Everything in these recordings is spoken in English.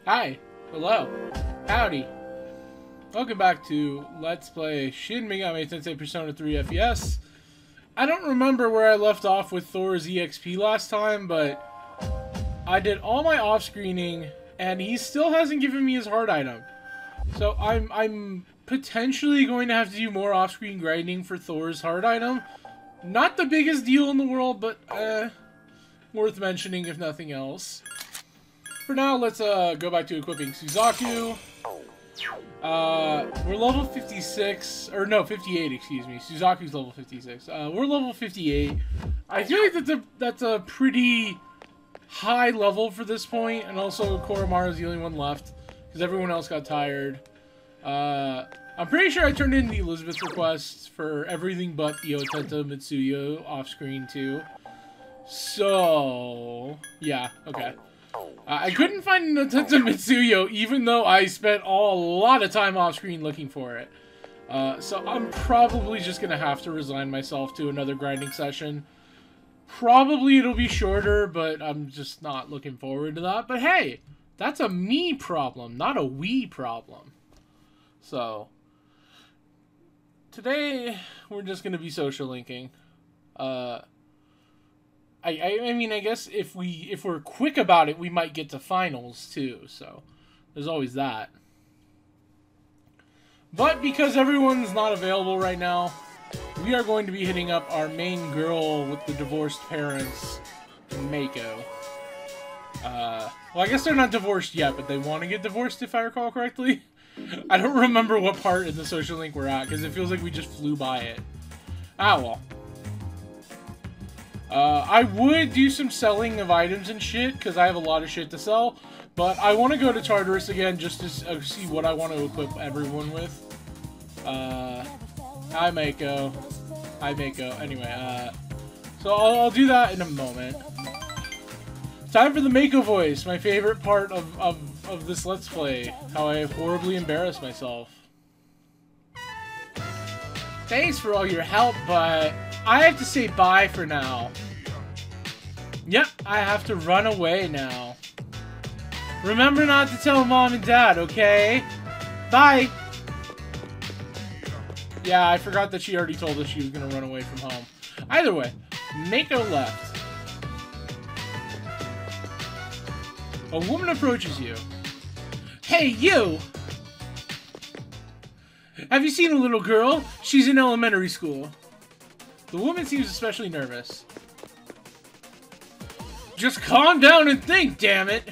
Hi. Hello. Howdy. Welcome back to Let's Play Shin Megami Tensei Persona 3 FES. I don't remember where I left off with Thor's EXP last time, but I did all my off-screening, and he still hasn't given me his heart item. So I'm potentially going to have to do more off-screen grinding for Thor's heart item. Not the biggest deal in the world, but worth mentioning if nothing else. For now, let's go back to equipping Suzaku. We're level 56, or no, 58, excuse me. Suzaku's level 56. We're level 58. I feel like that's a pretty high level for this point, and also Koromaru's the only one left, because everyone else got tired. I'm pretty sure I turned in the Elizabeth request for everything but the Otenta Mitsuyo off-screen too. So, yeah, okay. I couldn't find an Otenta Mitsuyo, even though I spent a lot of time off-screen looking for it. So I'm probably just gonna have to resign myself to another grinding session. Probably it'll be shorter, but I'm just not looking forward to that. But hey, that's a me problem, not a we problem. So, today we're just gonna be social linking. I mean, I guess if we're quick about it, we might get to finals too. So there's always that. But because everyone's not available right now, we are going to be hitting up our main girl with the divorced parents, Mako. Well, I guess they're not divorced yet, but they want to get divorced if I recall correctly. I don't remember what part in the social link we're at, because it feels like we just flew by it. Ah, well. I would do some selling of items and shit, because I have a lot of shit to sell, but I want to go to Tartarus again just to see what I want to equip everyone with. Hi, Mako. Hi, Mako. Anyway, so I'll do that in a moment. Time for the Mako voice, my favorite part of this Let's Play. How I horribly embarrass myself. Thanks for all your help, but I have to say bye for now. Yep, I have to run away now. Remember not to tell Mom and Dad, okay? Bye! Yeah, I forgot that she already told us she was gonna run away from home. Either way, Mako left. A woman approaches you. Hey, you! Have you seen a little girl? She's in elementary school. The woman seems especially nervous. Just calm down and think, damn it!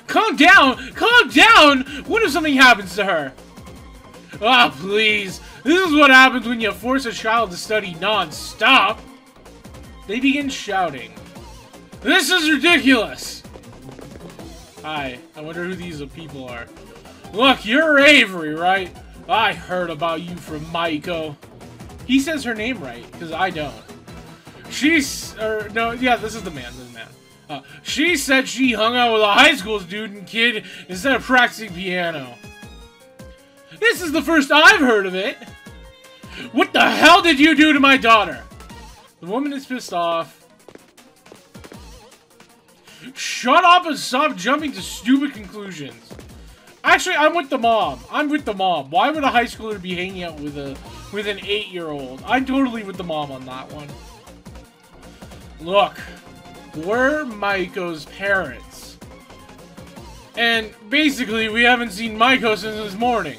Calm down! Calm down! What if something happens to her? Ah, please. This is what happens when you force a child to study non-stop. They begin shouting. This is ridiculous! Hi, I wonder who these people are. Look, you're Avery, right? I heard about you from Maiko. He says her name right, because I don't. No, yeah, this is the man, she said she hung out with a high school kid instead of practicing piano. This is the first I've heard of it. What the hell did you do to my daughter? The woman is pissed off. Shut up and stop jumping to stupid conclusions. Actually, I'm with the mom. I'm with the mom. Why would a high schooler be hanging out with an 8-year-old? I'm totally with the mom on that one. Look, we're Maiko's parents. And basically, we haven't seen Maiko since this morning.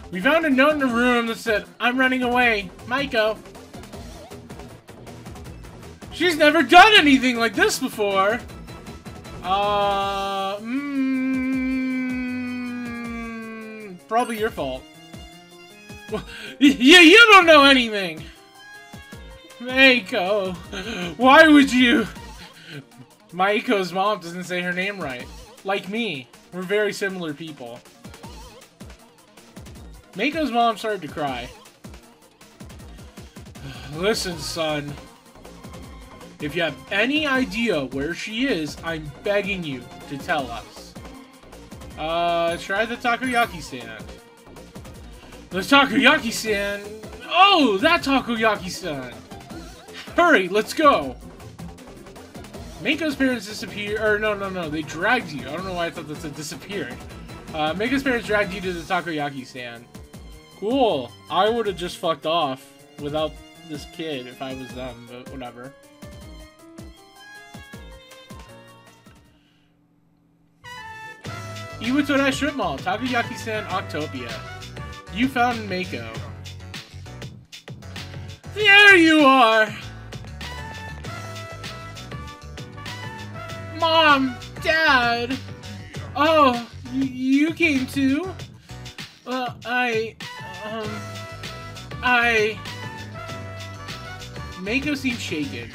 We found a note in the room that said, I'm running away, Maiko. She's never done anything like this before. Probably your fault. Well, you don't know anything! Maiko, why would you? Maiko's mom doesn't say her name right. Like me. We're very similar people. Maiko's mom started to cry. Listen, son. If you have any idea where she is, I'm begging you to tell us. Try the takoyaki stand. The takoyaki stand? Oh, that takoyaki stand! Hurry, let's go! Mako's parents disappeared, or no, they dragged you. I don't know why I thought that said disappeared. Mako's parents dragged you to the takoyaki stand. Cool. I would have just fucked off without this kid if I was them, but whatever. Iwatodai Strip Mall, takoyaki stand, Octopia. You found Mako. There you are! Mom! Dad! Oh, you came too? Well, Mako seems shaken.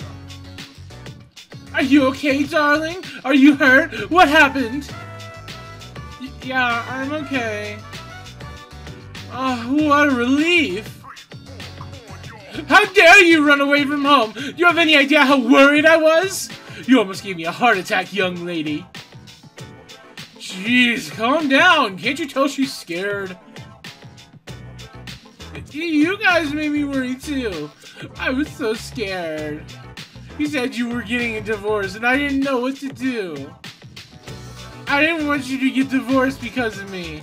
Are you okay, darling? Are you hurt? What happened? Yeah, I'm okay. Oh, what a relief! How dare you run away from home? Do you have any idea how worried I was? You almost gave me a heart attack, young lady. Jeez, calm down. Can't you tell she's scared? You guys made me worry too. I was so scared. You said you were getting a divorce and I didn't know what to do. I didn't want you to get divorced because of me.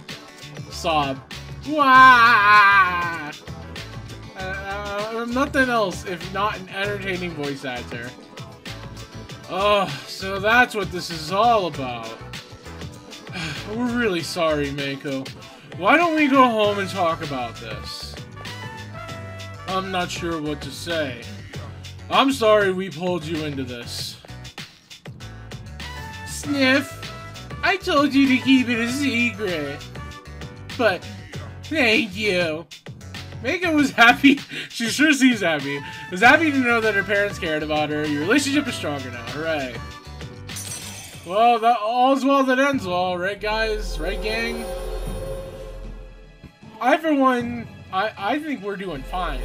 Sob. Wah! Nothing else if not an entertaining voice actor. Oh, so that's what this is all about. We're really sorry, Mako. Why don't we go home and talk about this? I'm not sure what to say. I'm sorry we pulled you into this. Sniff, I told you to keep it a secret. But, thank you. Mako was happy. She sure seems happy. Was happy to know that her parents cared about her. Your relationship is stronger now. Hooray. Well, that all's well that ends well, right, guys? Right, gang? I, for one, I think we're doing fine.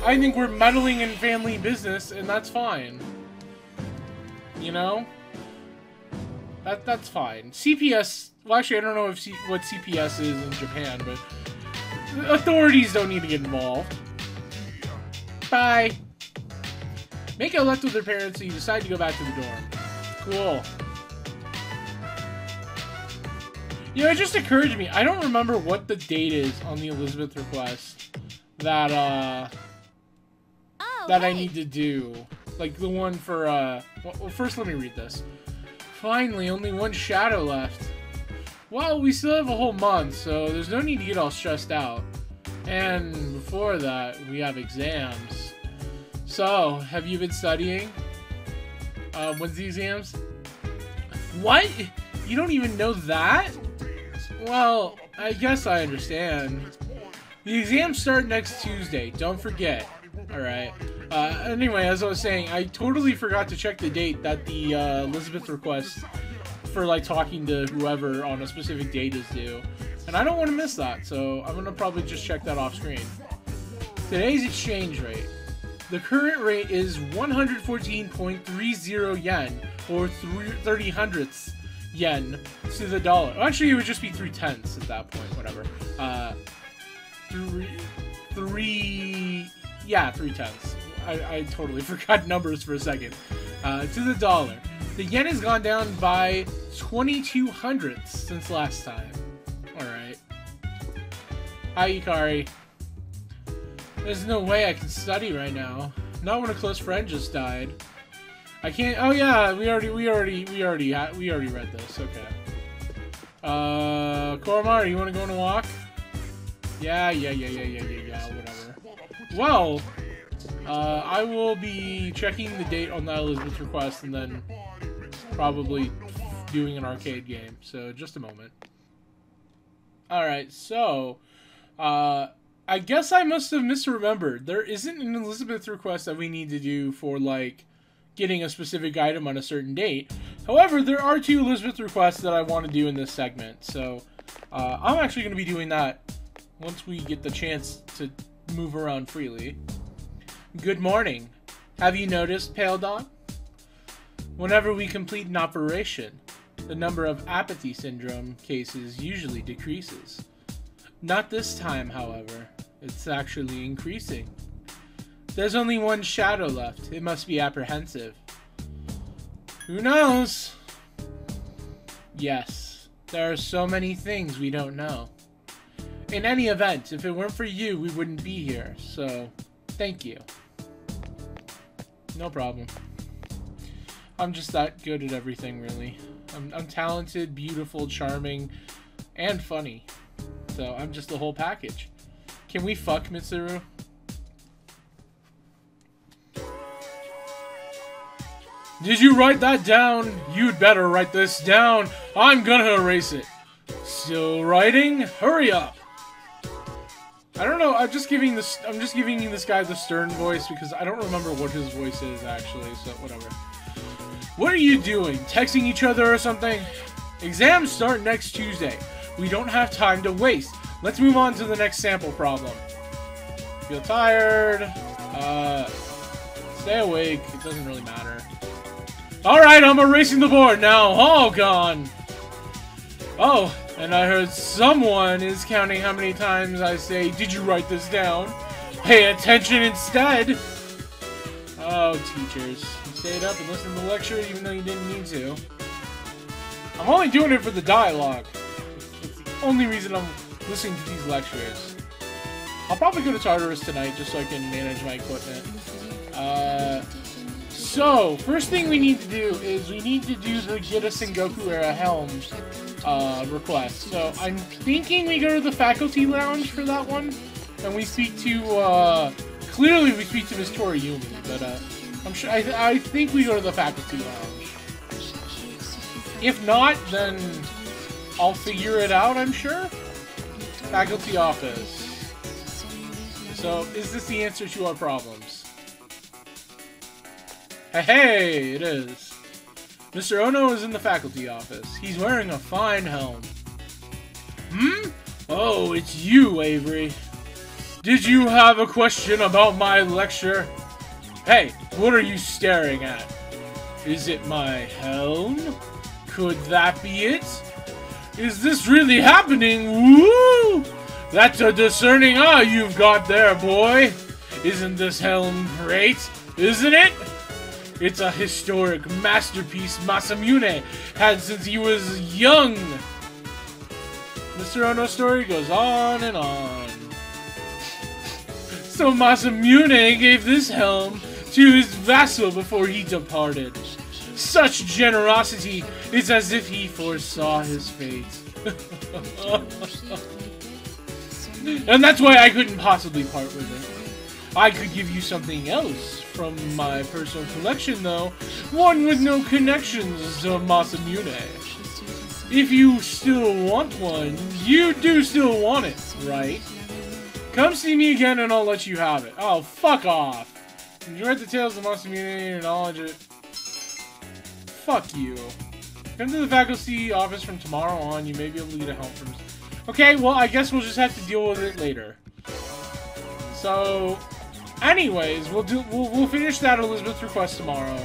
I think we're meddling in family business, and that's fine. You know? That's fine. CPS... Well, actually, I don't know if what CPS is in Japan, but... authorities don't need to get involved. Bye. Mako left with her parents, so you decide to go back to the dorm. Cool. You know, it just occurred to me, I don't remember what the date is on the Elizabeth request that, I need to do. Like, the one for, well, first let me read this. Finally, only one shadow left. Well, we still have a whole month, so there's no need to get all stressed out. And before that, we have exams. So, have you been studying? When's the exams? What? You don't even know that? Well, I guess I understand. The exams start next Tuesday, don't forget. Alright. Anyway, as I was saying, I totally forgot to check the date that the Elizabeth request for like talking to whoever on a specific date is due. And I don't want to miss that, so I'm going to probably just check that off screen. Today's exchange rate. The current rate is 114.30 yen, or 30 hundredths yen to the dollar. Actually, it would just be 3 tenths at that point, whatever. 3 tenths. I totally forgot numbers for a second. To the dollar. The yen has gone down by 22 hundredths since last time. Alright. Hi, Ikari. There's no way I can study right now. Not when a close friend just died. I can't. Oh yeah, we already read this. Okay. Koromar, you want to go on a walk? Yeah. Whatever. Well, I will be checking the date on that Elizabeth request and then probably doing an arcade game. So just a moment. Alright, so, I guess I must have misremembered. There isn't an Elizabeth request that we need to do for, like, getting a specific item on a certain date. However, there are 2 Elizabeth requests that I want to do in this segment. So, I'm actually going to be doing that once we get the chance to move around freely. Good morning. Have you noticed, Pale Dog? Whenever we complete an operation, the number of apathy syndrome cases usually decreases. Not this time, however. It's actually increasing. There's only one shadow left. It must be apprehensive. Who knows? Yes, there are so many things we don't know. In any event, if it weren't for you, we wouldn't be here. So, thank you. No problem. I'm just that good at everything, really. I'm talented, beautiful, charming, and funny. So, I'm just the whole package. Can we fuck Mitsuru? Did you write that down? You'd better write this down. I'm gonna erase it. Still writing? Hurry up. I don't know. I'm just giving this guy the stern voice because I don't remember what his voice is actually. So whatever. What are you doing? Texting each other or something? Exams start next Tuesday. We don't have time to waste. Let's move on to the next sample problem. Feel tired? Stay awake. It doesn't really matter. Alright, I'm erasing the board now. All gone. Oh, and I heard someone is counting how many times I say, did you write this down? Pay attention instead. Oh, teachers. You stayed up and listened to the lecture even though you didn't need to. I'm only doing it for the dialogue. It's the only reason I'm listening to these lectures. I'll probably go to Tartarus tonight just so I can manage my equipment. So, first thing we need to do is we need to do the get a Sengoku Era helm request. So, I'm thinking we go to the faculty lounge for that one, and we speak to, clearly we speak to Miss Toriyumi, but, I'm sure, I think we go to the faculty lounge. If not, then I'll figure it out, I'm sure. Faculty office. So, is this the answer to our problems? Hey, it is. Mr. Ono is in the faculty office. He's wearing a fine helm. Hmm? Oh, it's you, Avery. Did you have a question about my lecture? Hey, what are you staring at? Is it my helm? Could that be it? Is this really happening? Woo! That's a discerning eye you've got there, boy. Isn't this helm great? Isn't it? It's a historic masterpiece Masamune had since he was young. Mr. Ono's story goes on and on. So Masamune gave this helm to his vassal before he departed. Such generosity is as if he foresaw his fate. And that's why I couldn't possibly part with it. I could give you something else from my personal collection, though. One with no connections to Masamune. If you still want one, you do still want it, right? Come see me again and I'll let you have it. Oh, fuck off. Enjoyed the tales of Masamune and your knowledge of... Fuck you. Come to the faculty office from tomorrow on. You may be able to get a help from... Okay, well, I guess we'll just have to deal with it later. So... Anyways, we'll finish that Elizabeth request tomorrow,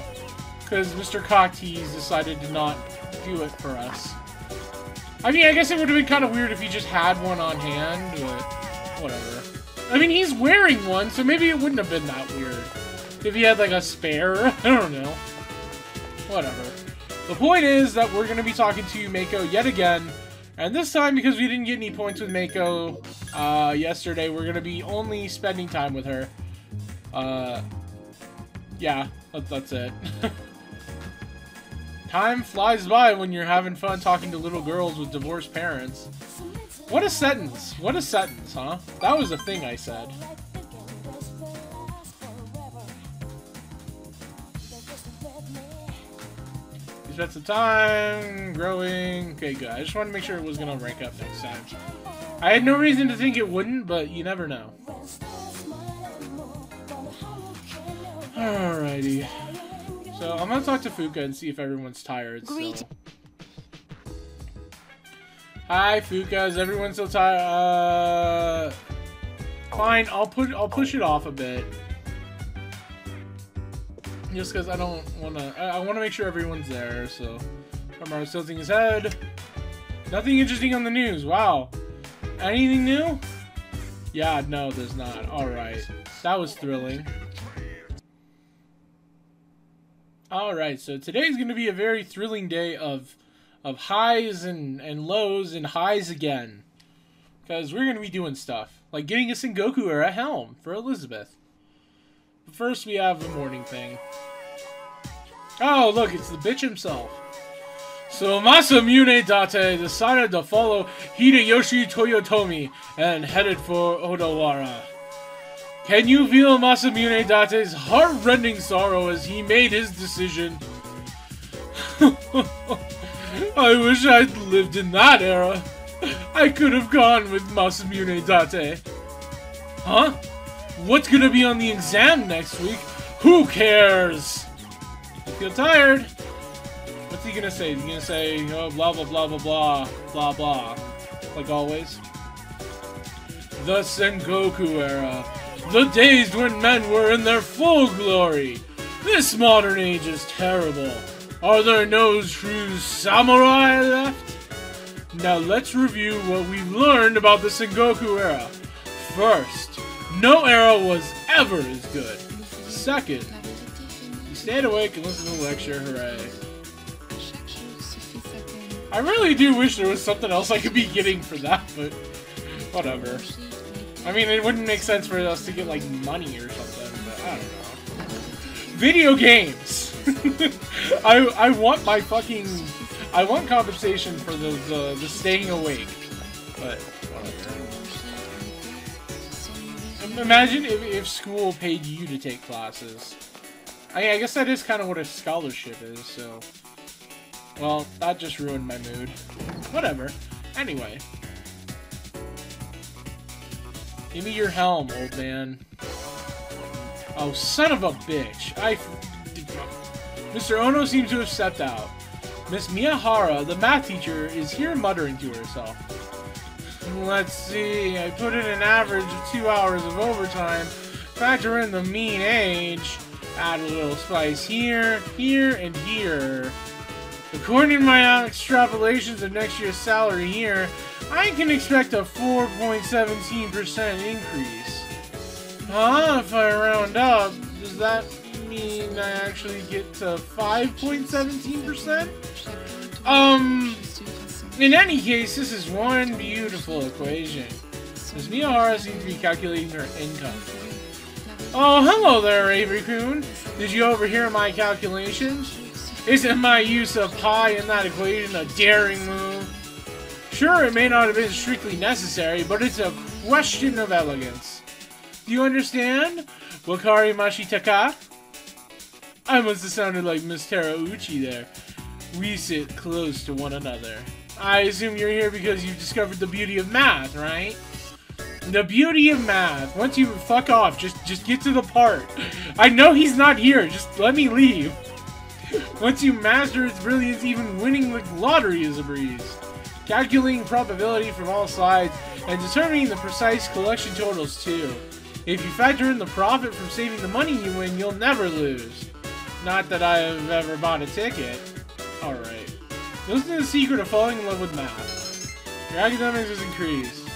because Mr. Cocktease decided to not do it for us. I mean, I guess it would have been kind of weird if he just had one on hand, but whatever. I mean, he's wearing one, so maybe it wouldn't have been that weird if he had like a spare. I don't know. Whatever. The point is that we're going to be talking to Mako yet again, and this time, because we didn't get any points with Mako yesterday, we're going to be only spending time with her. Yeah, that's it. Time flies by when you're having fun talking to little girls with divorced parents. What a sentence. What a sentence, huh? That was a thing I said. You spent some time growing. Okay, good. I just wanted to make sure it was going to rank up next time. I had no reason to think it wouldn't, but you never know. Alrighty. So, I'm gonna talk to Fuka and see if everyone's tired still. Hi, Fuka. Is everyone still tired? Fine. I'll push it off a bit. Just because I don't wanna... I wanna make sure everyone's there, so... Amaru's tilting his head. Nothing interesting on the news. Wow. Anything new? Yeah, no, there's not. Alright. That was thrilling. Alright, so today's going to be a very thrilling day of highs and lows and highs again. Because we're going to be doing stuff. Like getting a Sengoku Era helm for Elizabeth. But first we have the morning thing. Oh, look, it's the bitch himself. So Masamune Date decided to follow Hideyoshi Toyotomi and headed for Odawara. Can you feel Masamune Date's heart-rending sorrow as he made his decision? I wish I'd lived in that era. I could have gone with Masamune Date. Huh? What's gonna be on the exam next week? Who cares? I feel tired. What's he gonna say? He's gonna say, oh, blah, blah, blah, blah, blah, blah, blah. Like always. The Sengoku Era. The days when men were in their full glory. This modern age is terrible. Are there no true samurai left? Now let's review what we've learned about the Sengoku Era. First, no era was ever as good. Second, you stayed awake and listened to the lecture, hooray. I really do wish there was something else I could be getting for that, but whatever. I mean, it wouldn't make sense for us to get, like, money or something, but I don't know. Video games! I want my fucking... I want compensation for the staying awake. But, whatever. Imagine if school paid you to take classes. I guess that is kind of what a scholarship is, so... Well, that just ruined my mood. Whatever. Anyway. Give me your helm, old man. Oh, son of a bitch. Mr. Ono seems to have stepped out. Miss Miyahara, the math teacher, is here muttering to herself. Let's see, I put in an average of 2 hours of overtime. Factor in the mean age. Add a little spice here, here, and here. According to my extrapolations of next year's salary here, I can expect a 4.17% increase. If I round up, does that mean I actually get to 5.17%? In any case, this is one beautiful equation. Ms. Miyahara seems to be calculating her income. Oh, hello there, Avery-kun. Did you overhear my calculations? Isn't my use of pi in that equation a daring move? Sure, it may not have been strictly necessary, but it's a question of elegance. Do you understand? Wakari Mashitaka? I must have sounded like Miss Terauchi there. We sit close to one another. I assume you're here because you've discovered the beauty of math, right? The beauty of math. Once you fuck off, just get to the part. I know he's not here, just let me leave. Once you master its brilliance, even winning the lottery is a breeze. Calculating probability from all sides, and determining the precise collection totals too. If you factor in the profit from saving the money you win, you'll never lose. Not that I have ever bought a ticket. Alright. Listen to the secret of falling in love with math. Your academics has increased.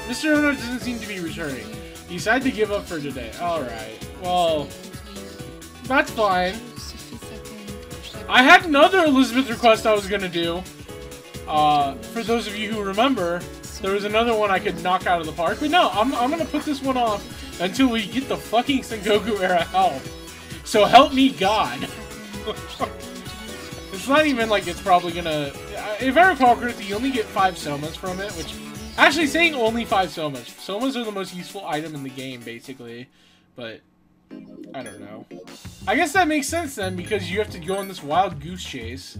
Mr. Ono doesn't seem to be returning. He decided to give up for today. Alright. Well, that's fine. I had another Elizabeth request I was gonna do. For those of you who remember, there was another one I could knock out of the park. But no, I'm gonna put this one off until we get the fucking Sengoku Era helm. So help me God. It's not even like it's probably gonna... If I recall correctly, you only get 5 somas from it, which... Actually, saying only 5 somas. Somas are the most useful item in the game, basically. But... I don't know. I guess that makes sense then, because you have to go on this wild goose chase.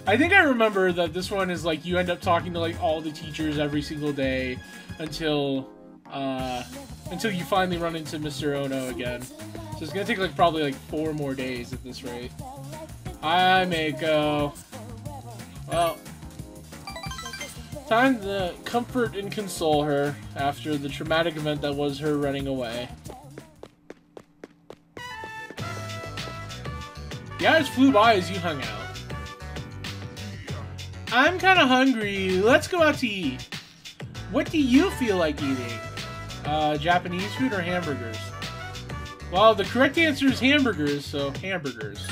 I think I remember that this one is like you end up talking to like all the teachers every single day until you finally run into Mr. Ono again. So it's gonna take like probably like 4 more days at this rate. Hi, Mako. Well, time to comfort and console her after the traumatic event that was her running away. The hours flew by as you hung out. I'm kind of hungry. Let's go out to eat. What do you feel like eating? Japanese food or hamburgers? Well, the correct answer is hamburgers, so hamburgers.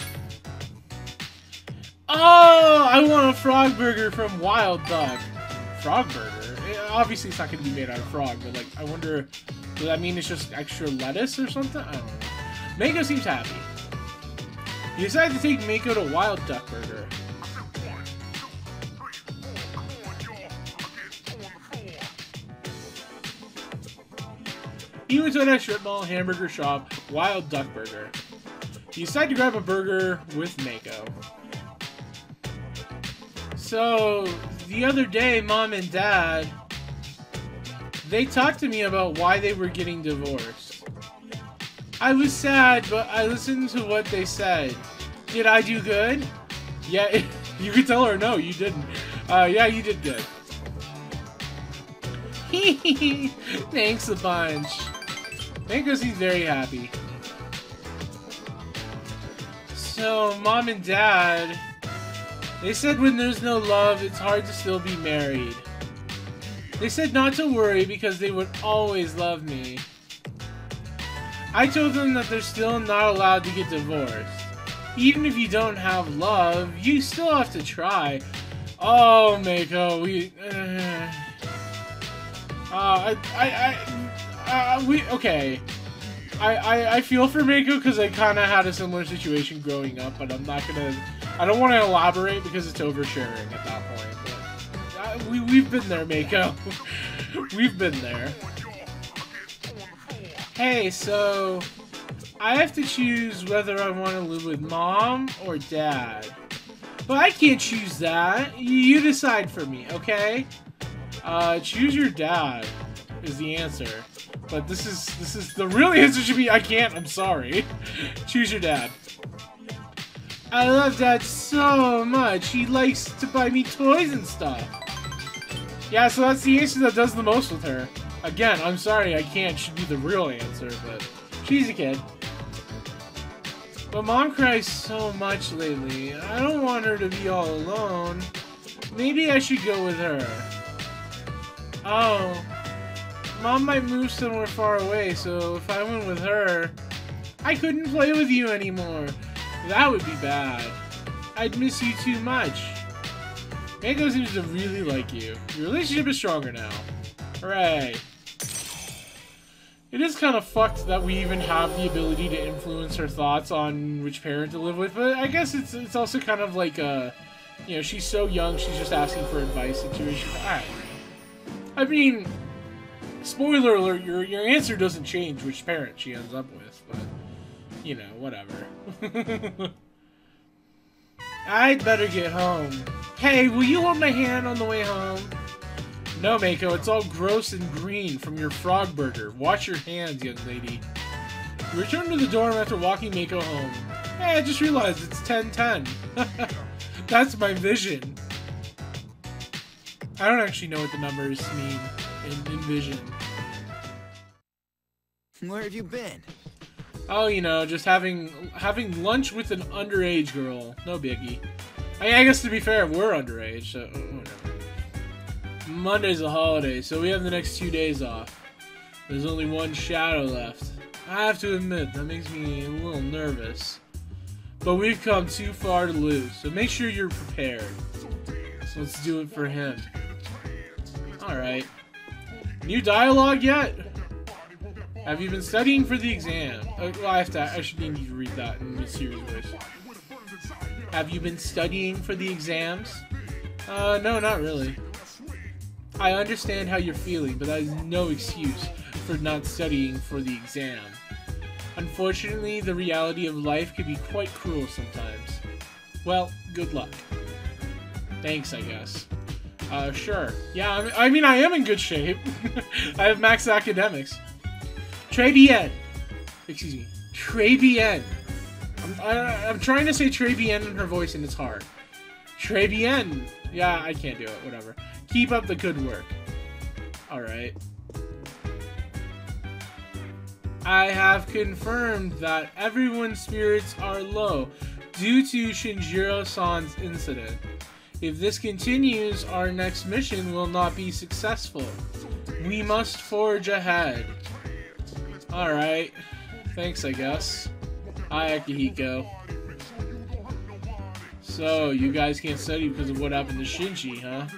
Oh, I want a frog burger from Wild Duck. Frog burger? Obviously, it's not going to be made out of frog, but like, I wonder, does that mean it's just extra lettuce or something? I don't know. Mako seems happy. You decided to take Mako to Wild Duck Burger. He went to that strip mall hamburger shop, Wild Duck Burger. He decided to grab a burger with Mako. So, the other day, Mom and Dad, they talked to me about why they were getting divorced. I was sad, but I listened to what they said. Did I do good? Yeah, you could tell her no, you didn't. Yeah, you did good. Thanks a bunch. Mako seems very happy. So, Mom and Dad, they said when there's no love, it's hard to still be married. They said not to worry because they would always love me. I told them that they're still not allowed to get divorced. Even if you don't have love, you still have to try. Oh, Mako, okay. I feel for Mako because I kind of had a similar situation growing up, but I'm not gonna. I don't want to elaborate because it's oversharing at that point. But we've been there, Mako. We've been there. Hey, so I have to choose whether I want to live with Mom or Dad. But I can't choose that. You decide for me, okay? Choose your dad is the answer. But this is the real answer should be I can't, I'm sorry. Choose your dad. I love Dad so much. He likes to buy me toys and stuff. Yeah, so that's the answer that does the most with her. Again, I'm sorry I can't should be the real answer, but she's a kid. But Mom cries so much lately. I don't want her to be all alone. Maybe I should go with her. Oh. Mom might move somewhere far away, so if I went with her, I couldn't play with you anymore. That would be bad. I'd miss you too much. Mako seems to really like you. Your relationship is stronger now. Hooray. It is kind of fucked that we even have the ability to influence her thoughts on which parent to live with, but I guess it's also kind of like a, you know, she's so young, she's just asking for advice situation. I mean, spoiler alert, your answer doesn't change which parent she ends up with, but, you know, whatever. I'd better get home. Hey, will you hold my hand on the way home? No, Mako, it's all gross and green from your frog burger. Wash your hands, young lady. We return to the dorm after walking Mako home. Hey, I just realized it's 10:10. That's my vision. I don't actually know what the numbers mean in vision. Where have you been? Oh, you know, just having lunch with an underage girl. No biggie. I guess to be fair, we're underage, so whatever. Monday's a holiday, so we have the next 2 days off. There's only one shadow left. I have to admit, that makes me a little nervous. But we've come too far to lose, so make sure you're prepared. So let's do it for him. Alright. New dialogue yet? Have you been studying for the exam? Well, I should need you to read that in a serious voice. Have you been studying for the exams? No, not really. I understand how you're feeling, but that is no excuse for not studying for the exam. Unfortunately, the reality of life can be quite cruel sometimes. Well, good luck. Thanks, I guess. Sure. Yeah, I mean, I am in good shape. I have max academics. Très bien. Excuse me. Très bien. I'm trying to say très bien in her voice, and it's hard. Très bien. Yeah, I can't do it. Whatever. Keep up the good work. Alright. I have confirmed that everyone's spirits are low due to Shinjiro-san's incident. If this continues, our next mission will not be successful. We must forge ahead. Alright. Thanks, I guess. Hi, Akihiko. So, you guys can't study because of what happened to Shinji, huh?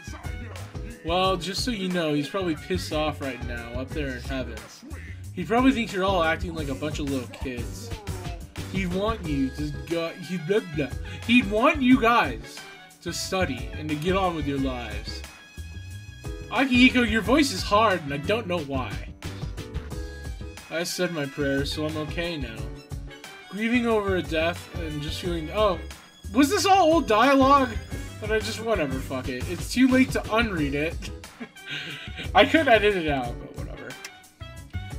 Well, just so you know, he's probably pissed off right now, up there in heaven. He probably thinks you're all acting like a bunch of little kids. He'd want you to go. He'd want you guys to study and to get on with your lives. Akihiko, your voice is hard, and I don't know why. I said my prayers, so I'm okay now. Grieving over a death and just feeling. Oh, was this all old dialogue? But I just whatever. Fuck it. It's too late to unread it. I could edit it out, but whatever.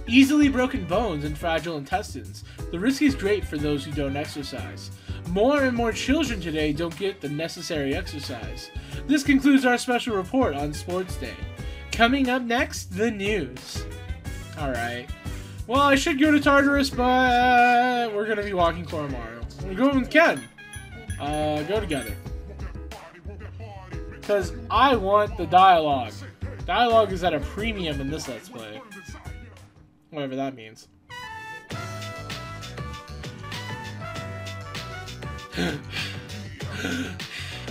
Easily broken bones and fragile intestines. The risk is great for those who don't exercise. More and more children today don't get the necessary exercise. This concludes our special report on Sports Day. Coming up next, the news. Alright. Well, I should go to Tartarus, but we're going to be walking Koromaru. We're going with Ken. Go together. Because I want the dialogue. Dialogue is at a premium in this Let's Play. Whatever that means.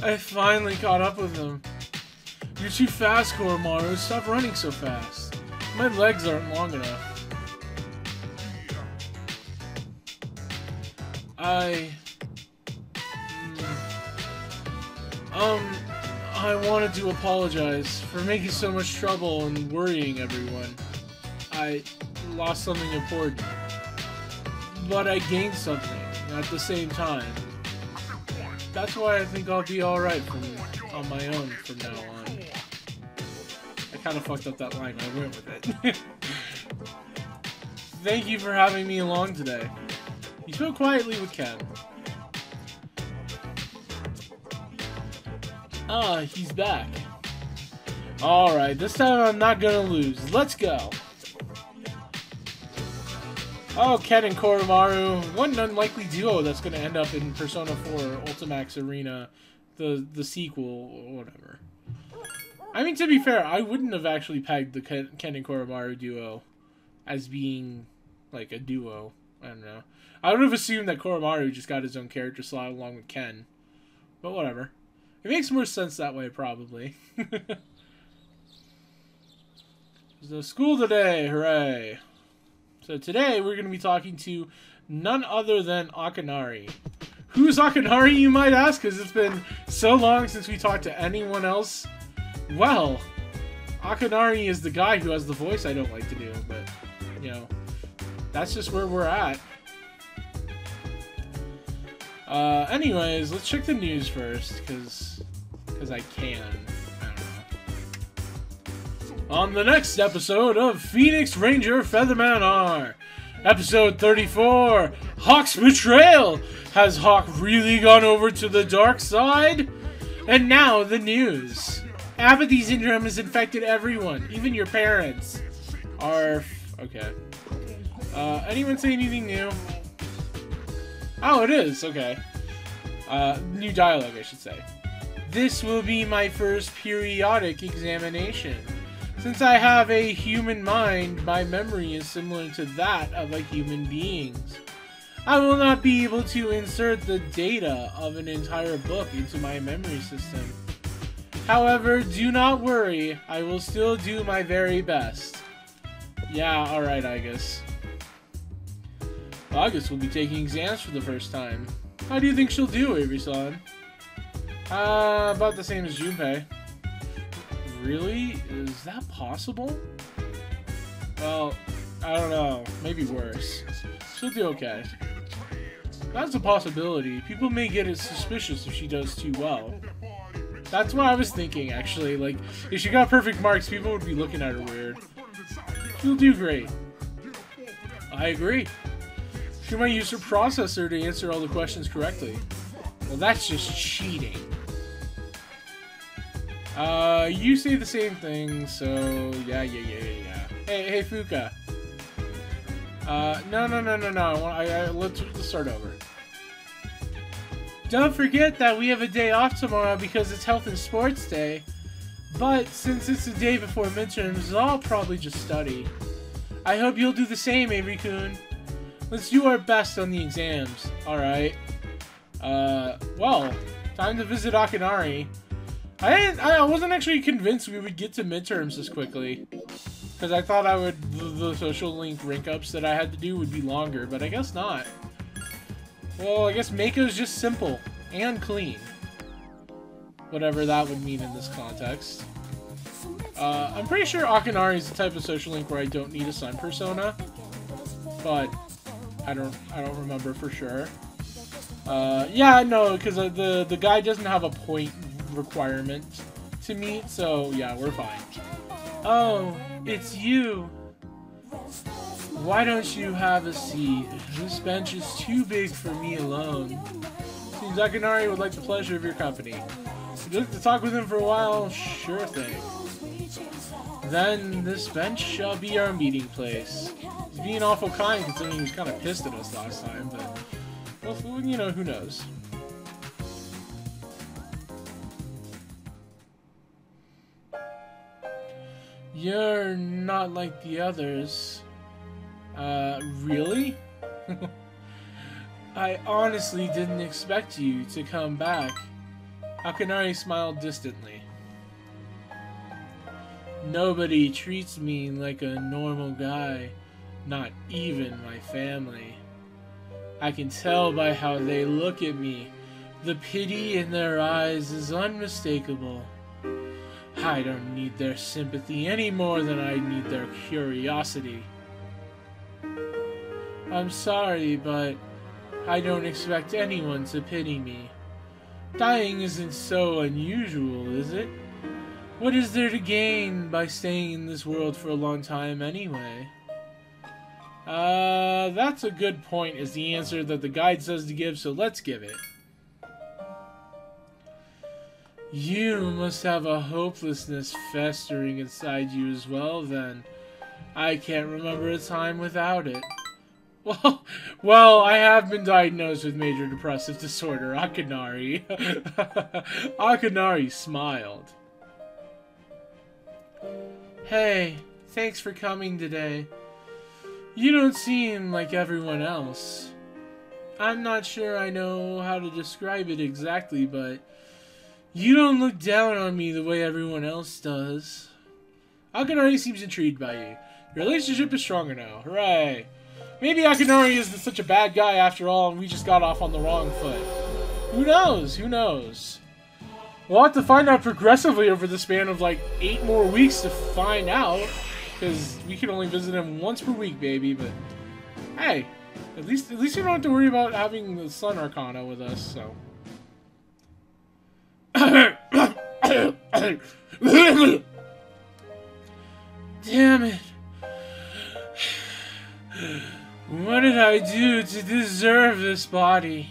I finally caught up with him. You're too fast, Koromaru. Stop running so fast. My legs aren't long enough. I wanted to apologize for making so much trouble and worrying everyone. I lost something important. But I gained something at the same time. That's why I think I'll be alright on my own from now on. I kind of fucked up that line, I went with it. Thank you for having me along today. You spoke quietly with Ken. Ah, he's back. Alright, this time I'm not gonna lose. Let's go. Oh, Ken and Koromaru. One unlikely duo that's gonna end up in Persona 4 Ultimax Arena, the sequel, or whatever. I mean, to be fair, I wouldn't have actually pegged the Ken and Koromaru duo as being, like, a duo. I don't know. I would have assumed that Koromaru just got his own character slot along with Ken. But whatever. It makes more sense that way, probably. There's no school today, hooray! So today we're going to be talking to none other than Akanari. Who's Akanari, you might ask, because it's been so long since we talked to anyone else. Well, Akanari is the guy who has the voice I don't like to do, but, you know, that's just where we're at. Anyways, let's check the news first, because I can. I don't know. On the next episode of Phoenix Ranger Featherman R, episode 34, Hawk's Betrayal. Has Hawk really gone over to the dark side? And now the news. Apathy syndrome has infected everyone, even your parents. Arf. Okay. Anyone say anything new? Oh, it is. Okay. New dialogue, I should say. This will be my first periodic examination. Since I have a human mind, my memory is similar to that of a human being's. I will not be able to insert the data of an entire book into my memory system. However, do not worry, I will still do my very best. Yeah, alright, August. August will be taking exams for the first time. How do you think she'll do, Avery-san? About the same as Junpei. Really? Is that possible? Well, I don't know. Maybe worse. She'll do okay. That's a possibility. People may get suspicious if she does too well. That's what I was thinking, actually. Like, if she got perfect marks, people would be looking at her weird. She'll do great. I agree. She might use her processor to answer all the questions correctly. Well, that's just cheating. You say the same thing, so yeah. Hey, Fuka. No. Let's start over. Don't forget that we have a day off tomorrow because it's Health and Sports Day. But since it's the day before midterms, I'll probably just study. I hope you'll do the same, Avery-kun. Let's do our best on the exams, alright? Well, Time to visit Akinari. I wasn't actually convinced we would get to midterms this quickly. Because I thought the social link rank ups that I had to do would be longer, but I guess not. Well, I guess Mako's just simple and clean. Whatever that would mean in this context. I'm pretty sure Akinari is the type of social link where I don't need a sun persona. But I don't remember for sure. Yeah, no, because the guy doesn't have a point requirement to meet, so yeah, we're fine. Oh, it's you. Why don't you have a seat? This bench is too big for me alone. Seems Akinari would like the pleasure of your company. Would you like to talk with him for a while? Sure thing. Then this bench shall be our meeting place. He's being awful kind considering he was kind of pissed at us last time, but well, you know, who knows. You're not like the others. Really? I honestly didn't expect you to come back. Akinari smiled distantly. Nobody treats me like a normal guy, not even my family. I can tell by how they look at me. The pity in their eyes is unmistakable. I don't need their sympathy any more than I need their curiosity. I'm sorry, but I don't expect anyone to pity me. Dying isn't so unusual, is it? What is there to gain by staying in this world for a long time anyway? That's a good point, is the answer that the guide says to give, so let's give it. You must have a hopelessness festering inside you as well, then. I can't remember a time without it. Well, I have been diagnosed with major depressive disorder, Akinari. Akinari smiled. Hey, thanks for coming today. You don't seem like everyone else. I'm not sure I know how to describe it exactly, but you don't look down on me the way everyone else does. Akinari seems intrigued by you. Your relationship is stronger now. Hooray! Maybe Akinari isn't such a bad guy after all, and we just got off on the wrong foot. Who knows? Who knows? We'll have to find out progressively over the span of like 8 more weeks to find out, because we can only visit him once per week, baby. But hey, at least we don't have to worry about having the Sun Arcana with us. So. Damn it! What did I do to deserve this body?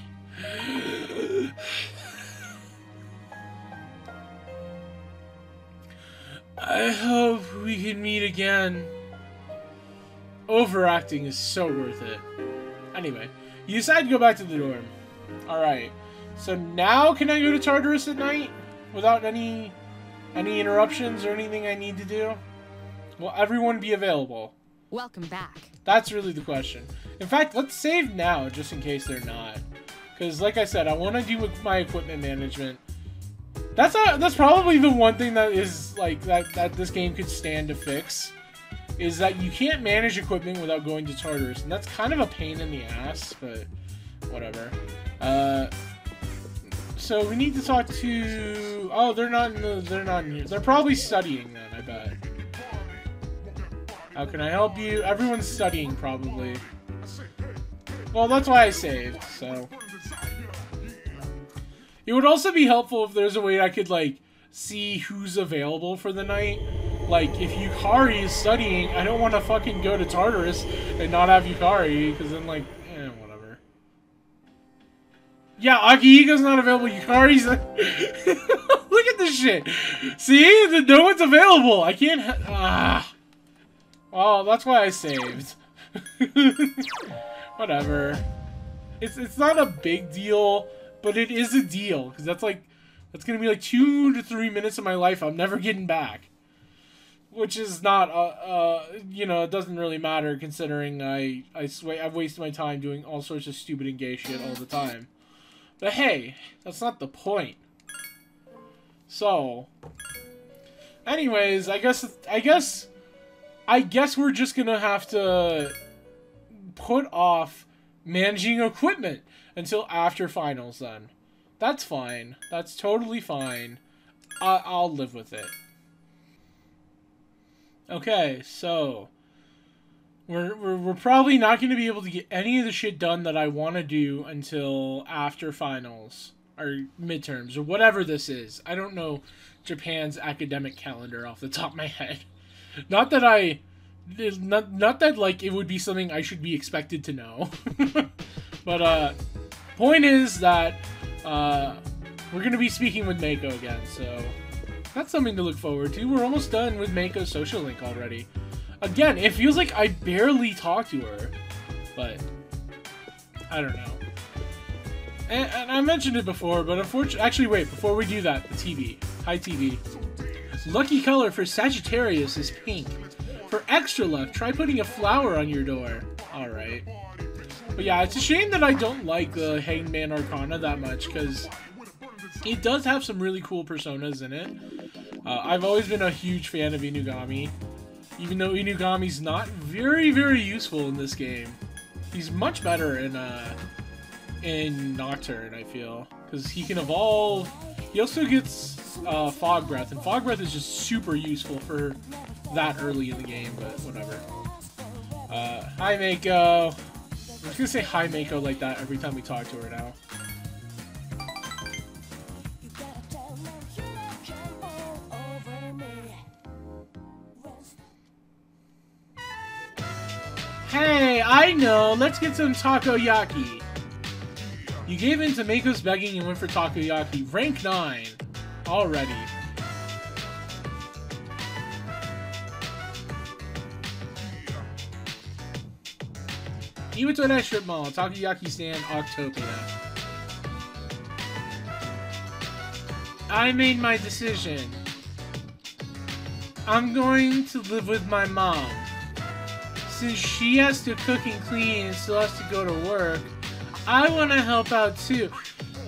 I hope we can meet again. Overacting is so worth it. Anyway, you decide to go back to the dorm. Alright. So now can I go to Tartarus at night? Without any interruptions or anything I need to do? Will everyone be available? Welcome back. That's really the question. In fact, let's save now, just in case they're not. Because, like I said, I want to do my equipment management. That's probably the one thing that is like that this game could stand to fix, is that you can't manage equipment without going to Tartarus, and that's kind of a pain in the ass, but whatever. So we need to talk to. Oh, they're not in here. They're probably studying then, I bet. How can I help you? Everyone's studying, probably. Well, that's why I saved, so. It would also be helpful if there's a way I could, like, see who's available for the night. Like, if Yukari is studying, I don't want to fucking go to Tartarus and not have Yukari, because then, like, whatever. Yeah, Akihiko's not available, Yukari's... Look at this shit! See? No one's available! I can't Well, that's why I saved. Whatever. It's not a big deal, but it is a deal, because that's gonna be like 2 to 3 minutes of my life I'm never getting back. Which is not, you know, it doesn't really matter considering I've wasted my time doing all sorts of stupid and gay shit all the time. But hey, that's not the point. So, anyways, I guess we're just gonna have to put off managing equipment until after finals then. That's fine. That's totally fine. I'll live with it. Okay, so we're probably not going to be able to get any of the shit done that I want to do until after finals or midterms or whatever this is. I don't know Japan's academic calendar off the top of my head. Not that like it would be something I should be expected to know. But point is that we're going to be speaking with Mako again, so that's something to look forward to. We're almost done with Mako's social link already. Again, it feels like I barely talked to her, but I don't know. And I mentioned it before, but unfortunately, actually wait, before we do that, the TV. Hi TV. Lucky color for Sagittarius is pink. For extra luck, try putting a flower on your door. Alright. But yeah, it's a shame that I don't like the Hangman Arcana that much, because it does have some really cool personas in it. I've always been a huge fan of Inugami, even though Inugami's not very, very useful in this game. He's much better in Nocturne, I feel, because he can evolve. He also gets Fog Breath, and Fog Breath is just super useful for that early in the game, but whatever. Hi, Mako. I'm just gonna say hi, Mako, like that every time we talk to her now. Hey, I know! Let's get some takoyaki! You gave in to Mako's begging and went for takoyaki. Rank 9. Already. Iwatore Strip Mall, Takoyaki Stand, Octopia. I made my decision. I'm going to live with my mom. Since she has to cook and clean and still has to go to work, I want to help out too.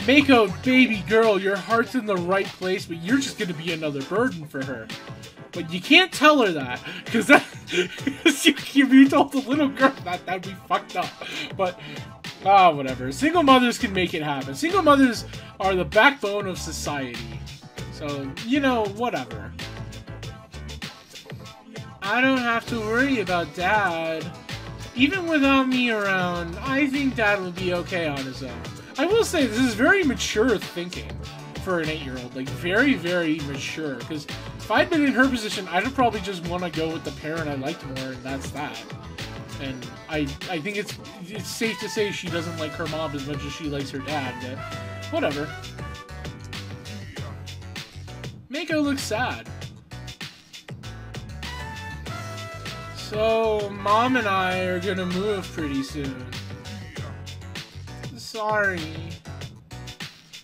Mako, baby girl, your heart's in the right place, but you're just going to be another burden for her. But you can't tell her that, because that if you told the little girl that'd be fucked up. But whatever. Single mothers can make it happen. Single mothers are the backbone of society. So, you know, whatever. I don't have to worry about Dad. Even without me around, I think Dad will be okay on his own. I will say, this is very mature thinking for an 8-year-old. Like, very, very mature. Because if I'd been in her position, I'd probably just want to go with the parent I liked more, and that's that. And I think it's safe to say she doesn't like her mom as much as she likes her dad, but whatever. Mako looks sad. So, Mom and I are gonna move pretty soon. Sorry.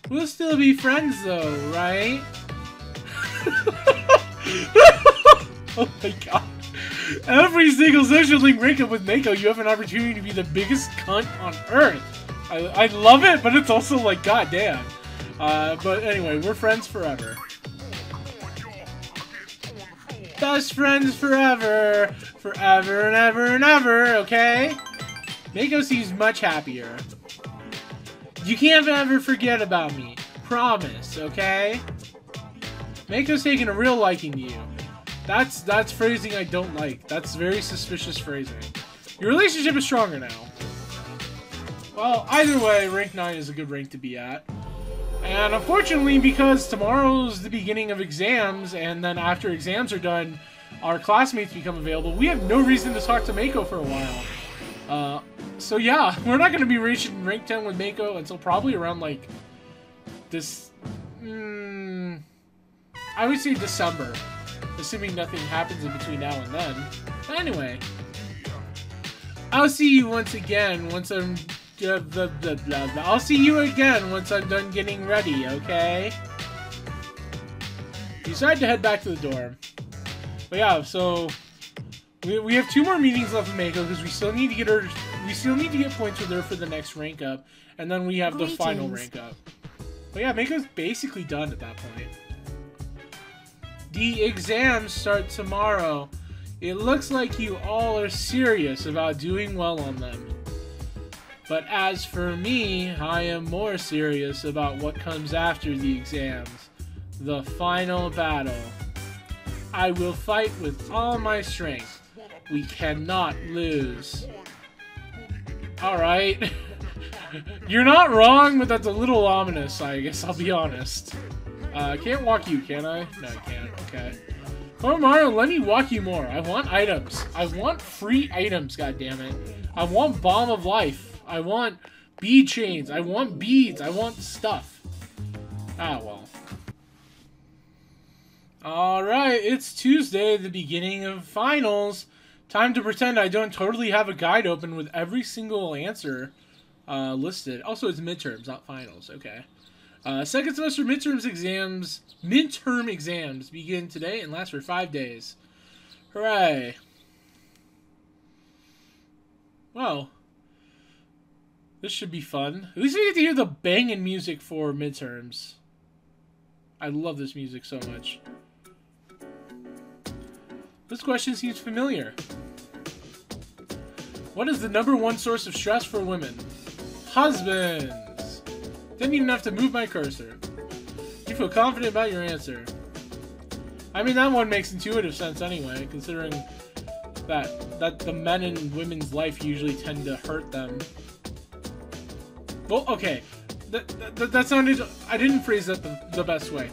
We'll still be friends though, right? Oh my god. Every single social link breakup with Mako, you have an opportunity to be the biggest cunt on earth. I love it, but it's also like, goddamn. But anyway, we're friends forever. Best friends forever. Forever and ever and ever, okay? Mako seems much happier. You can't ever forget about me. Promise, okay? Mako's taking a real liking to you. That's phrasing I don't like. That's very suspicious phrasing. Your relationship is stronger now. Well, either way, rank 9 is a good rank to be at. And unfortunately, because tomorrow's the beginning of exams, and then after exams are done, our classmates become available, we have no reason to talk to Mako for a while. So yeah, we're not going to be reaching rank 10 with Mako until probably around, like, this... I would say December. Assuming nothing happens in between now and then. But anyway. I'll see you once again once I'm... I'll see you again once I'm done getting ready, okay? Decide to head back to the dorm. But yeah, so... We have 2 more meetings left with Mako because we still need to get her... We still need to get points with her for the next rank up. And then we have the final rank up. But yeah, Mako's basically done at that point. The exams start tomorrow. It looks like you all are serious about doing well on them. But as for me, I am more serious about what comes after the exams. The final battle. I will fight with all my strength. We cannot lose. Alright. You're not wrong, but that's a little ominous, I guess I'll be honest. I can't walk you, can I? No, I can't. Okay. Oh, Mario, let me walk you more. I want items. I want free items, goddammit. I want Bomb of Life. I want bead chains. I want beads. I want stuff. Ah, well. Alright, it's Tuesday, the beginning of finals. Time to pretend I don't totally have a guide open with every single answer listed. Also, it's midterms, not finals. Okay. Second semester midterm exams begin today and last for 5 days. Hooray. Well, this should be fun. At least we get to hear the banging music for midterms. I love this music so much. This question seems familiar. What is the #1 source of stress for women? Husbands. Didn't even have to move my cursor. You feel confident about your answer. I mean, that one makes intuitive sense anyway, considering that the men in women's life usually tend to hurt them. Well, okay. That sounded... I didn't phrase that the best way.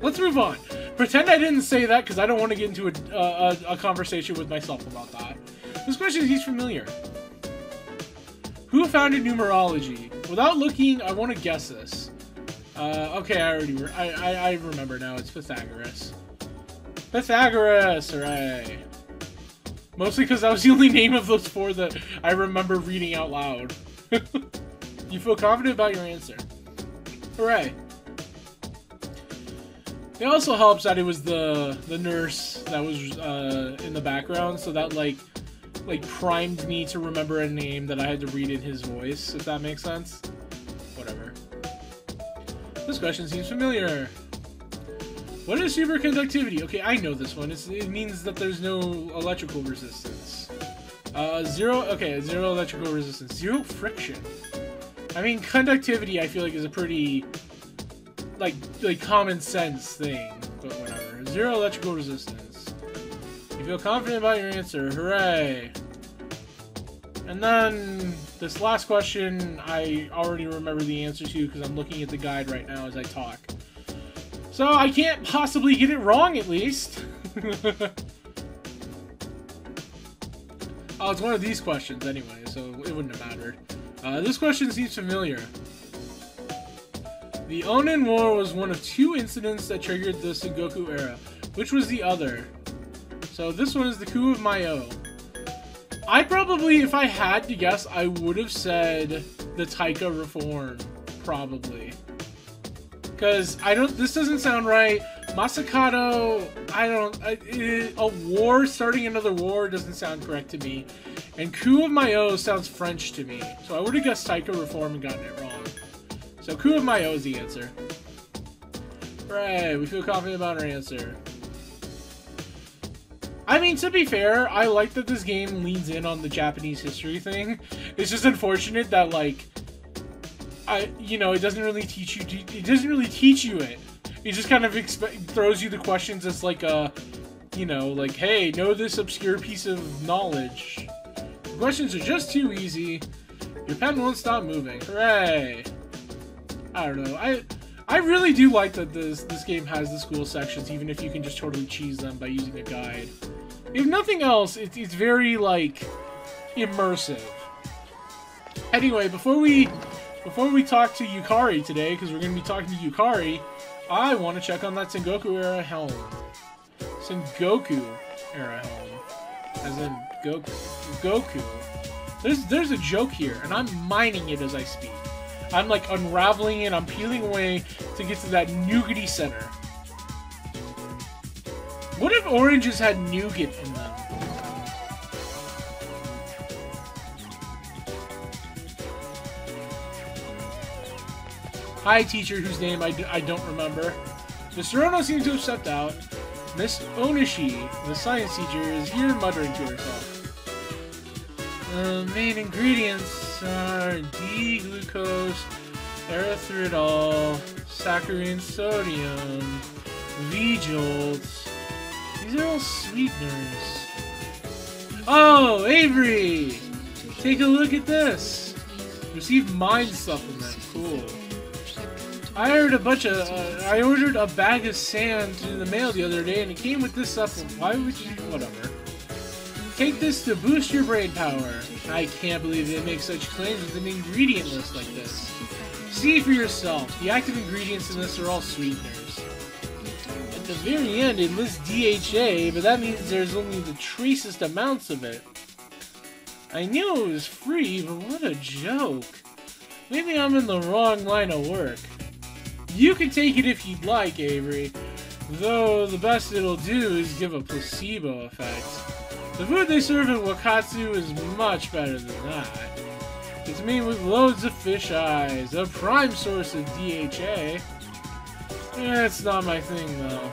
Let's move on. Pretend I didn't say that because I don't want to get into a conversation with myself about that. This question is familiar. Who founded numerology? Without looking, I want to guess this. Okay, I remember now. It's Pythagoras. Pythagoras, hooray. Mostly because that was the only name of those four that I remember reading out loud. You feel confident about your answer. Hooray. It also helps that it was the nurse that was in the background, so that like primed me to remember a name that I had to read in his voice, if that makes sense. Whatever. This question seems familiar. What is superconductivity? Okay, I know this one. It means that there's no electrical resistance. Zero electrical resistance. Zero friction. I mean, conductivity I feel like is a pretty like common sense thing, but whatever. Zero electrical resistance. You feel confident about your answer. Hooray. And then this last question I already remember the answer to because I'm looking at the guide right now as I talk. So I can't possibly get it wrong, at least. Oh, it's one of these questions anyway, so it wouldn't have mattered. This question seems familiar. The Onin War was one of 2 incidents that triggered the Sengoku Era. Which was the other? So this one is the coup of Mayo. I probably, if I had to guess, I would have said the Taika reform. Probably. Because this doesn't sound right. Masakato, a war, starting another war doesn't sound correct to me. And coup of Mayo sounds French to me. So I would have guessed Taika reform and gotten it wrong. So coup of Mayo is the answer. Hooray, we feel confident about our answer. I mean, to be fair, I like that this game leans in on the Japanese history thing. It's just unfortunate that, like, it doesn't really teach you. It doesn't really teach you it. It just kind of throws you the questions as like like, hey, know this obscure piece of knowledge. The questions are just too easy. Your pen won't stop moving. Hooray! I don't know. I really do like that this game has the school sections, even if you can just totally cheese them by using a guide. If nothing else, it's very, like, immersive. Anyway, before we talk to Yukari today, because we're going to be talking to Yukari, I want to check on that Sengoku Era helm. Sengoku Era helm. As in Goku. There's a joke here, and I'm mining it as I speak. I'm like unraveling it, I'm peeling away to get to that nougaty center. What if oranges had nougat in them? Hi, teacher, whose name I don't remember. Mr. Ono seems to have stepped out. Miss Onishi, the science teacher, is here muttering to herself. The main ingredients are D-glucose, erythritol, saccharine sodium, V-jolts. These are all sweeteners. Oh, Avery! Take a look at this. Received mind supplement. Cool. I ordered a bag of sand through the mail the other day, and it came with this supplement. Why would you? Whatever. Take this to boost your brain power. I can't believe they make such claims with an ingredient list like this. See for yourself. The active ingredients in this are all sweeteners. At the very end, it lists DHA, but that means there's only the tracest amounts of it. I knew it was free, but what a joke. Maybe I'm in the wrong line of work. You can take it if you'd like, Avery, though the best it'll do is give a placebo effect. The food they serve in Wakatsu is much better than that. It's made with loads of fish eyes, a prime source of DHA. It's not my thing, though.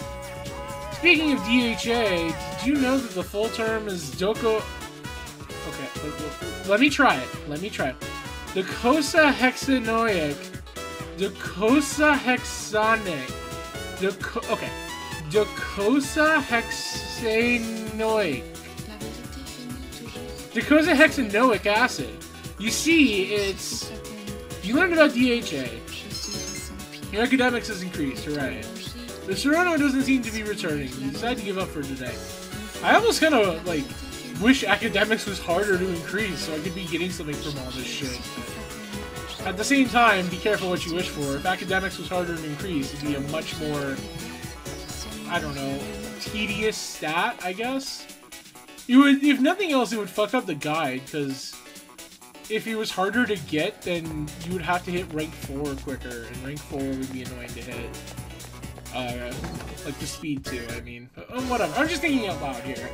Speaking of DHA, did you know that the full term is Doko... Okay, let me try it. Docosahexanoic. Docosahexanoic. Docosahexanoic acid. You see, it's... You learned about DHA. Your academics has increased, right? The Sorono doesn't seem to be returning. You decide to give up for today. I almost kind of, like, wish academics was harder to increase so I could be getting something from all this shit. At the same time, be careful what you wish for. If academics was harder to increase, it'd be a much more, I don't know, tedious stat, I guess? It would, if nothing else, it would fuck up the guide, because if it was harder to get, then you would have to hit rank 4 quicker, and rank 4 would be annoying to hit. Like the speed 2, I mean. Whatever, I'm just thinking out loud here.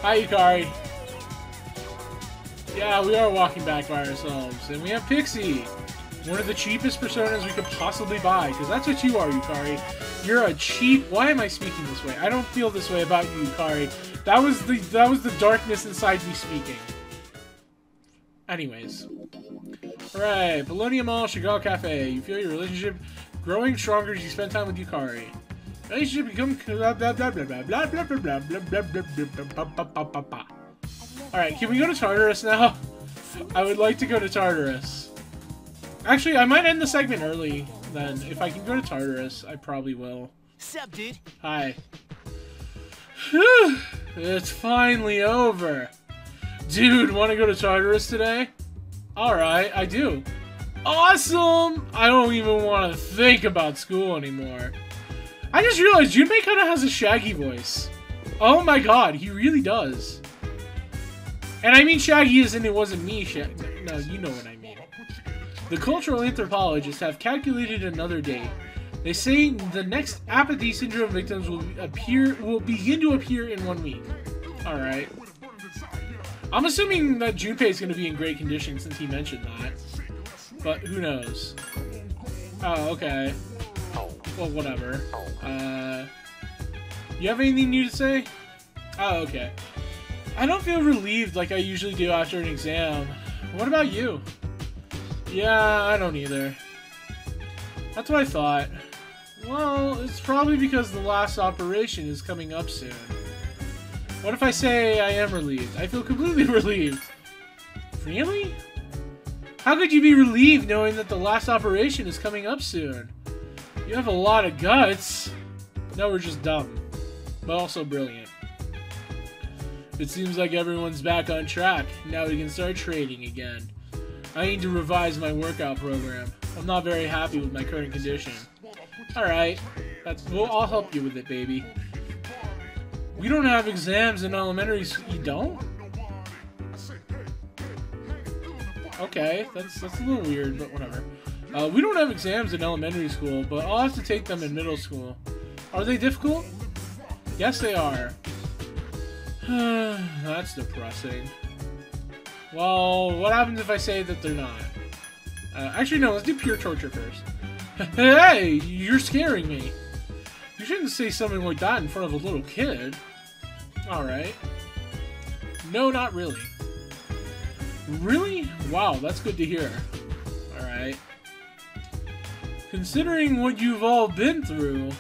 Hi, Yukari. Yeah, we are walking back by ourselves. And we have Pixie. One of the cheapest personas we could possibly buy. Because that's what you are, Yukari. You're a cheap... Why am I speaking this way? I don't feel this way about you, Yukari. That was the darkness inside me speaking. Anyways. Alright, Polonium Mall, Chagall Cafe. You feel your relationship growing stronger as you spend time with Yukari. Relationship become... Alright, can we go to Tartarus now? I would like to go to Tartarus. Actually, I might end the segment early, then. If I can go to Tartarus, I probably will. Sup, dude? Hi. Whew, it's finally over. Dude, want to go to Tartarus today? Alright, I do. Awesome! I don't even want to think about school anymore. I just realized Junpei kind of has a Shaggy voice. Oh my god, he really does. And I mean Shaggy as in it wasn't me, no, you know what I mean. The cultural anthropologists have calculated another date. They say the next apathy syndrome victims will begin to appear in 1 week. Alright. I'm assuming that Junpei is going to be in great condition since he mentioned that. But who knows? Oh, okay. Well, whatever. You have anything new to say? Oh, okay. I don't feel relieved like I usually do after an exam. What about you? Yeah, I don't either. That's what I thought. Well, it's probably because the last operation is coming up soon. What if I say I am relieved? I feel completely relieved. Really? How could you be relieved knowing that the last operation is coming up soon? You have a lot of guts. No, we're just dumb. But also brilliant. It seems like everyone's back on track. Now we can start trading again. I need to revise my workout program. I'm not very happy with my current condition. Alright. Well, I'll help you with it, baby. We don't have exams in elementary school. You don't? Okay, that's a little weird, but whatever. We don't have exams in elementary school, but I'll have to take them in middle school. Are they difficult? Yes, they are. That's depressing. Well, what happens if I say that they're not? Actually, no, let's do pure torture first. Hey, you're scaring me. You shouldn't say something like that in front of a little kid. Alright. No, not really. Really? Wow, that's good to hear. Alright. Considering what you've all been through,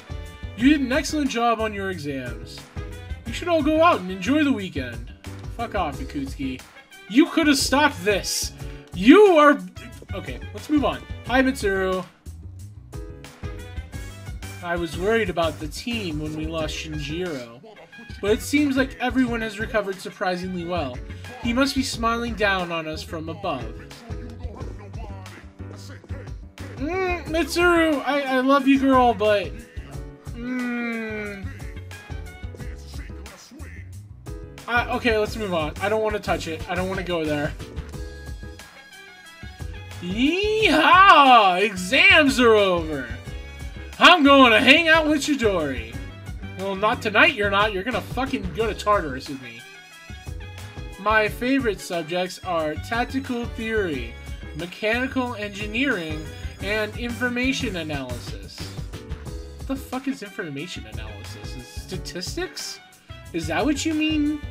you did an excellent job on your exams. You should all go out and enjoy the weekend. Fuck off, Ikutsuki. You could have stopped this. You are... Okay, let's move on. Hi, Mitsuru. I was worried about the team when we lost Shinjiro, but it seems like everyone has recovered surprisingly well. He must be smiling down on us from above. Mitsuru, I love you, girl, but... okay, let's move on. I don't want to touch it. I don't want to go there. Yeehaw! Exams are over! I'm going to hang out with Chidori. Well, not tonight you're not. You're gonna fucking go to Tartarus with me. My favorite subjects are tactical theory, mechanical engineering, and information analysis. What the fuck is information analysis? Is statistics? Is that what you mean?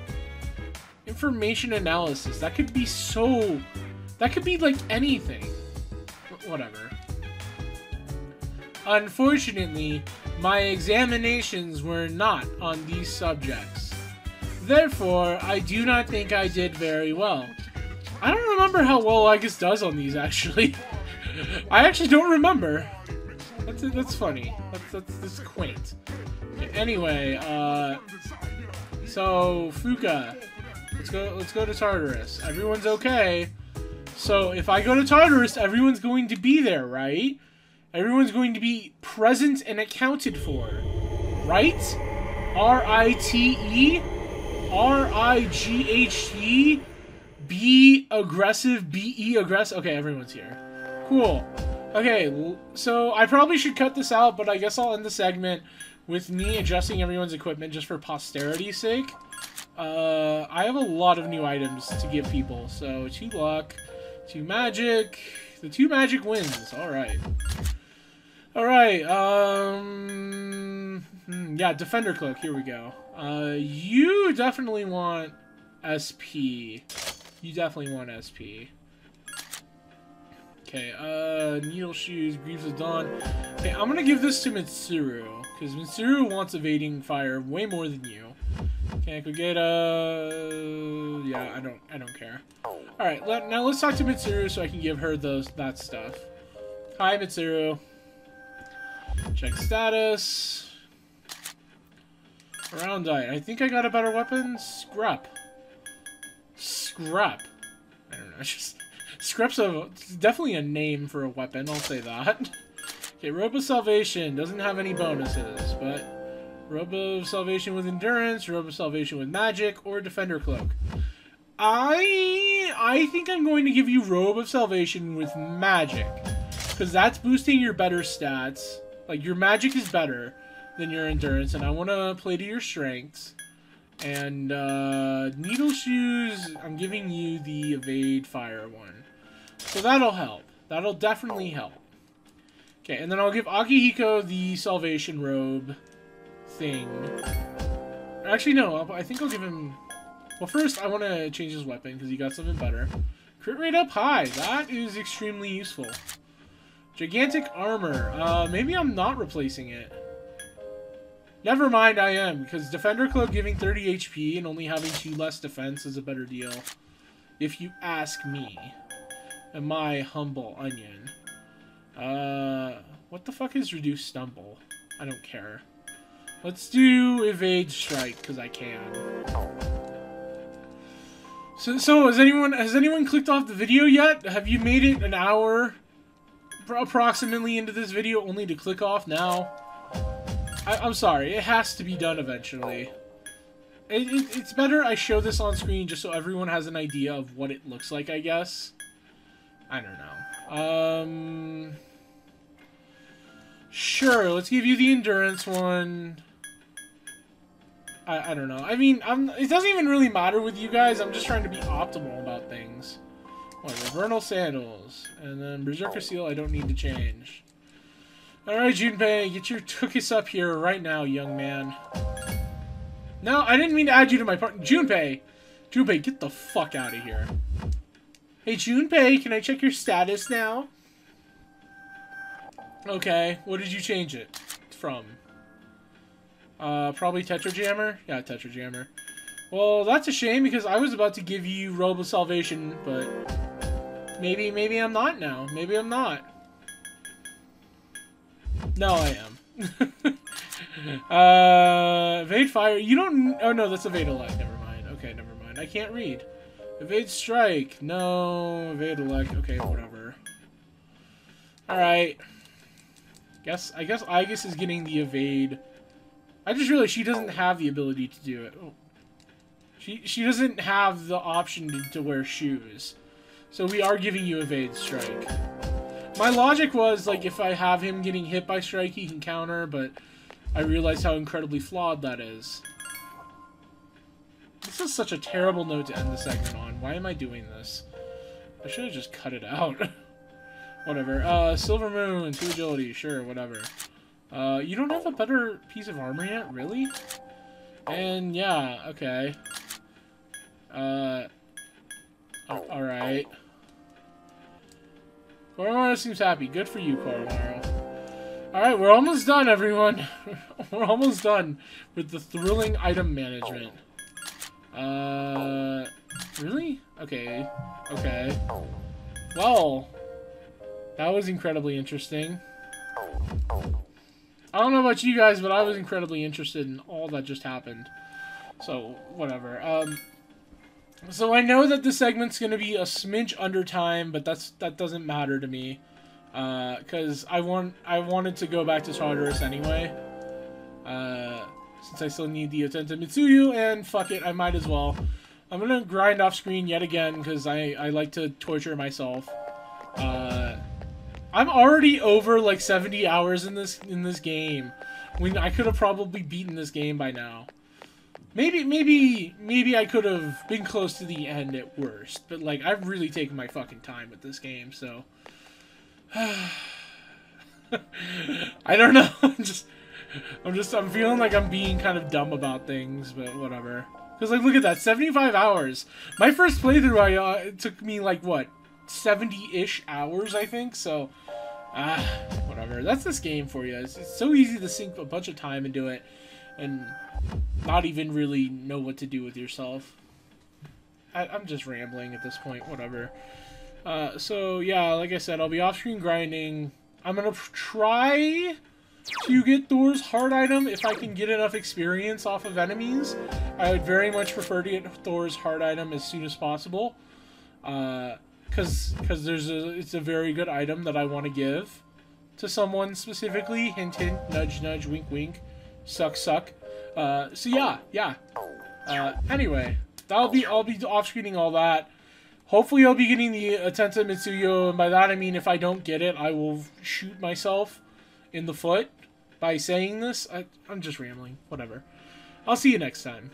Information analysis. That could be so... That could be like anything. Whatever. Unfortunately, my examinations were not on these subjects. Therefore, I do not think I did very well. I don't remember how well Agus does on these, actually. I actually don't remember. That's funny. That's quaint. Okay, anyway, so Fuka, let's go to Tartarus. Everyone's okay. So if I go to Tartarus, everyone's going to be there, right? Everyone's going to be present and accounted for, right? R-I-T-E, R-I-G-H-T, B aggressive, B-E aggressive. Okay, everyone's here. Cool. Okay, so I probably should cut this out, but I guess I'll end the segment with me adjusting everyone's equipment just for posterity's sake. I have a lot of new items to give people, so 2 luck, 2 magic, the 2 magic wins. Alright. Alright, yeah, Defender Cloak, here we go. You definitely want SP. You definitely want SP. Okay, Needle Shoes, Greaves of Dawn. Okay, I'm gonna give this to Mitsuru, because Mitsuru wants evading fire way more than you. Okay, I could get, yeah, I don't care. Alright, now let's talk to Mitsuru so I can give her that stuff. Hi, Mitsuru. Check status. Around diet. I think I got a better weapon. Scrap. Scrap. I don't know. Just Scrap's definitely a name for a weapon. I'll say that. Okay, Robe of Salvation doesn't have any bonuses, but Robe of Salvation with Endurance, Robe of Salvation with Magic, or Defender Cloak. I think I'm going to give you Robe of Salvation with Magic, because that's boosting your better stats. Like, your magic is better than your endurance, and I want to play to your strengths. And, Needle Shoes, I'm giving you the Evade Fire one. So that'll help. That'll definitely help. Okay, and then I'll give Akihiko the Salvation Robe thing. Actually, no, I think I'll give him... Well, first, I want to change his weapon, because he got something better. Crit rate up high. That is extremely useful. Gigantic armor. Maybe I'm not replacing it. Never mind, I am, because Defender Cloak giving 30 HP and only having 2 less defense is a better deal. If you ask me. And my humble onion. What the fuck is Reduced Stumble? I don't care. Let's do Evade Strike, because I can. So has anyone clicked off the video yet? Have you made it an hour approximately into this video only to click off now? I'm sorry, it has to be done eventually. It's better I show this on screen just so everyone has an idea of what it looks like, I guess. I don't know. Sure, let's give you the endurance one. I don't know. I mean, it doesn't even really matter with you guys. I'm just trying to be optimal about things. What, Vernal Sandals. And then Berserker Seal I don't need to change. Alright, Junpei, get your tookus up here right now, young man. No, I didn't mean to add you to my partner. Junpei! Junpei, get the fuck out of here. Hey, Junpei, can I check your status now? Okay, what did you change it from? Probably Tetrajammer? Yeah, Tetrajammer. Well, that's a shame because I was about to give you Robe of Salvation, but maybe I'm not now. Maybe I'm not. No, I am. Evade fire. You don't... Oh, no, that's evade elect. Never mind. Okay, never mind. I can't read. Evade strike. No. Evade elect. Okay, whatever. Alright. I guess Aegis is getting the evade. I just realized she doesn't have the ability to do it. Oh. She doesn't have the option to wear shoes. So we are giving you evade strike. My logic was, like, if I have him getting hit by strike, he can counter, but I realized how incredibly flawed that is. This is such a terrible note to end the segment on. Why am I doing this? I should have just cut it out. Whatever. Silver Moon, 2 agility, sure, whatever. You don't have a better piece of armor yet? Really? And, yeah, okay. Alright. Koromaru seems happy. Good for you, Koromaru. Alright, we're almost done, everyone. We're almost done with the thrilling item management. Really? Okay. Okay. Well, that was incredibly interesting. I don't know about you guys, but I was incredibly interested in all that just happened. So, whatever. So I know that this segment's gonna be a smidge under time, but that doesn't matter to me. Because I wanted to go back to Tartarus anyway. Since I still need the Otenta Mitsuyu, and fuck it, I might as well. I'm gonna grind off screen yet again, because I like to torture myself. I'm already over like 70 hours in this game, when I could have probably beaten this game by now. Maybe I could have been close to the end at worst, but like I've really taken my fucking time with this game, so I don't know. I'm feeling like I'm being kind of dumb about things, but whatever. Because like look at that, 75 hours. My first playthrough, it took me like what, 70-ish hours, I think. So whatever. That's this game for you. It's so easy to sink a bunch of time into it and not even really know what to do with yourself. I'm just rambling at this point, whatever. So yeah, like I said, I'll be off-screen grinding. I'm gonna try to get Thor's heart item if I can get enough experience off of enemies. I would very much prefer to get Thor's heart item as soon as possible. Cause it's a very good item that I want to give to someone specifically. Hint, hint, nudge, nudge, wink, wink. Suck, suck. So yeah. Anyway, I'll be off-screening all that. Hopefully I'll be getting the Otenta Mitsuyo, and by that I mean if I don't get it, I will shoot myself in the foot by saying this. I'm just rambling. Whatever. I'll see you next time.